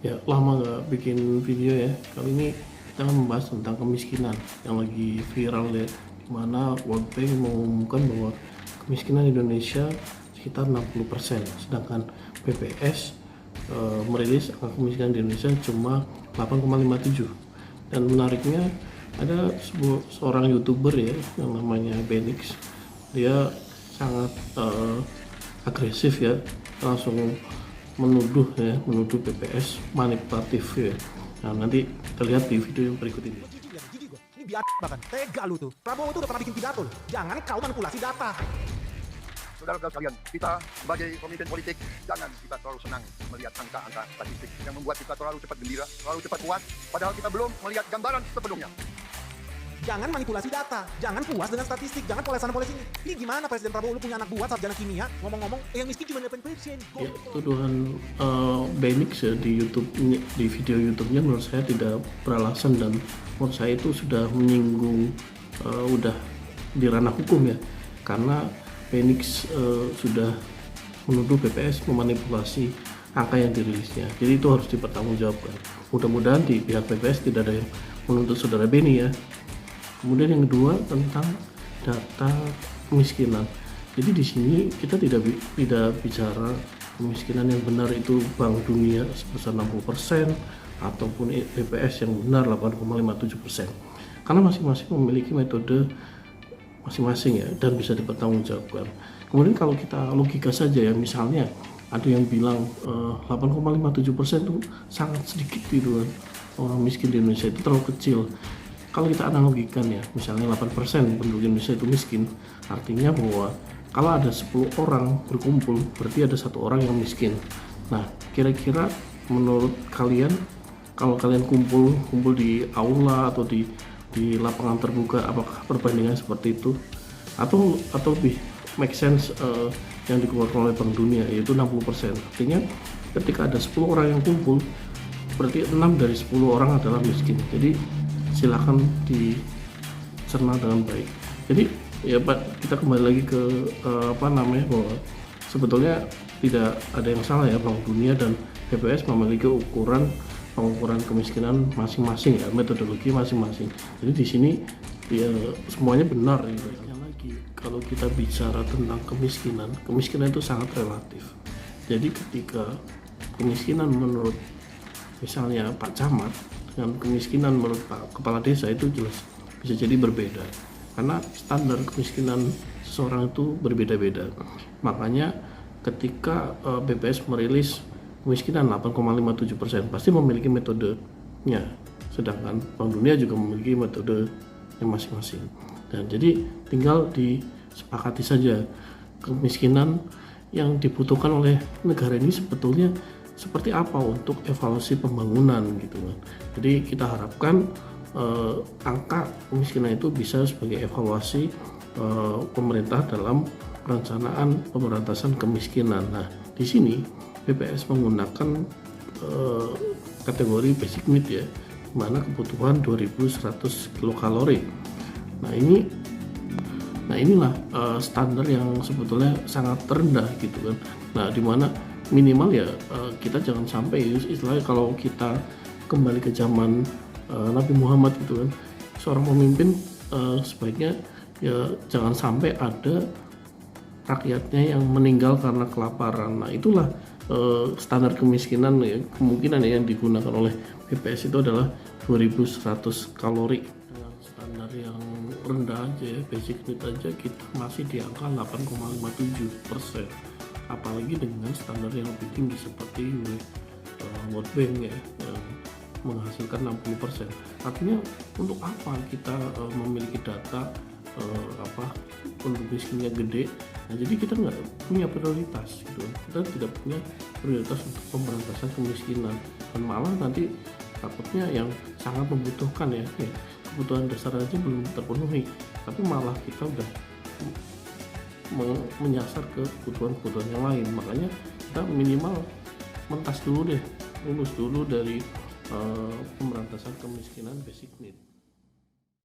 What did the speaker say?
Ya, lama nggak bikin video ya. Kali ini kita akan membahas tentang kemiskinan yang lagi viral ya, dimana World Bank mengumumkan bahwa kemiskinan Indonesia sekitar 60%, sedangkan BPS merilis angka kemiskinan di Indonesia cuma 8,57. Dan menariknya ada seorang YouTuber ya yang namanya Benix. Dia sangat agresif ya, langsung menuduh BPS manipulatif ya. Nah, nanti kita lihat di video yang berikut ini. Ini biar bahkan tega lu tuh. Prabowo tuh udah pernah bikin pidato. Jangan kau manipulasi data. Saudara-saudara sekalian, kita sebagai pemimpin politik, jangan kita terlalu senang melihat angka-angka statistik yang membuat kita terlalu cepat gembira, terlalu cepat puas, padahal kita belum melihat gambaran sebelumnya. Jangan manipulasi data, jangan puas dengan statistik, jangan poles sana poles sini. Ini gimana Presiden Prabowo, lu punya anak buah sarjana kimia, ngomong-ngomong yang miskin cuma 8%. Ya, tuduhan Benix ya di video YouTube-nya menurut saya tidak beralasan, dan menurut saya itu sudah menyinggung, udah di ranah hukum ya, karena Benix sudah menuduh BPS memanipulasi angka yang dirilisnya. Jadi itu harus dipertanggungjawabkan. Mudah-mudahan di pihak BPS tidak ada yang menuntut saudara Beni ya. Kemudian yang kedua tentang data kemiskinan. Jadi di sini kita tidak bicara kemiskinan yang benar itu Bank Dunia sebesar 60% ataupun BPS yang benar 8,57%. Karena masing-masing memiliki metode masing-masing ya, dan bisa dipertanggungjawabkan. Kemudian kalau kita logika saja ya, misalnya ada yang bilang 8,57% itu sangat sedikit gitu kan, orang miskin di Indonesia itu terlalu kecil. Kalau kita analogikan ya, misalnya 8% penduduk Indonesia itu miskin, artinya bahwa kalau ada 10 orang berkumpul, berarti ada 1 orang yang miskin. Nah, kira-kira menurut kalian, kalau kalian kumpul di aula atau di lapangan terbuka, apakah perbandingan seperti itu? Atau lebih make sense yang dikeluarkan oleh Bank Dunia, yaitu 60%. Artinya ketika ada 10 orang yang kumpul, berarti 6 dari 10 orang adalah miskin. Jadi silakan dicerna dengan baik. Jadi ya Pak, kita kembali lagi ke bahwa sebetulnya tidak ada yang salah ya, Bank Dunia dan BPS memiliki pengukuran kemiskinan masing-masing ya, metodologi masing-masing. Jadi di sini ya semuanya benar gitu. Lagi kalau kita bicara tentang kemiskinan itu sangat relatif. Jadi ketika kemiskinan menurut misalnya Pak Camat dengan kemiskinan menurut Pak Kepala Desa itu jelas bisa jadi berbeda, karena standar kemiskinan seseorang itu berbeda-beda. Makanya ketika BPS merilis kemiskinan 8,57%, pasti memiliki metodenya, sedangkan Bank Dunia juga memiliki metode yang masing-masing. Dan jadi tinggal disepakati saja kemiskinan yang dibutuhkan oleh negara ini sebetulnya seperti apa untuk evaluasi pembangunan gitu kan. Jadi kita harapkan angka kemiskinan itu bisa sebagai evaluasi pemerintah dalam perencanaan pemberantasan kemiskinan. Nah, di sini BPS menggunakan kategori basic need ya, di mana kebutuhan 2100 kilokalori. Nah, inilah standar yang sebetulnya sangat rendah gitu kan. Nah, di mana minimal ya kita jangan sampai istilahnya, kalau kita kembali ke zaman Nabi Muhammad gitu kan, seorang pemimpin sebaiknya ya jangan sampai ada rakyatnya yang meninggal karena kelaparan. Nah, itulah standar kemiskinan ya, kemungkinan yang digunakan oleh BPS itu adalah 2100 kalori. Dengan standar yang rendah aja ya, basic need aja kita masih di angka 8,57%. Apalagi dengan standar yang lebih tinggi seperti World Bank ya, yang menghasilkan 60%. Artinya untuk apa kita memiliki data penduduk miskinnya gede? Nah, jadi kita nggak punya prioritas gitu. Kita tidak punya prioritas untuk pemberantasan kemiskinan, dan malah nanti takutnya yang sangat membutuhkan ya kebutuhan dasar aja belum terpenuhi, tapi malah kita udah menyasar ke kebutuhan yang lain. Makanya kita minimal lulus dulu dari pemberantasan kemiskinan basic need.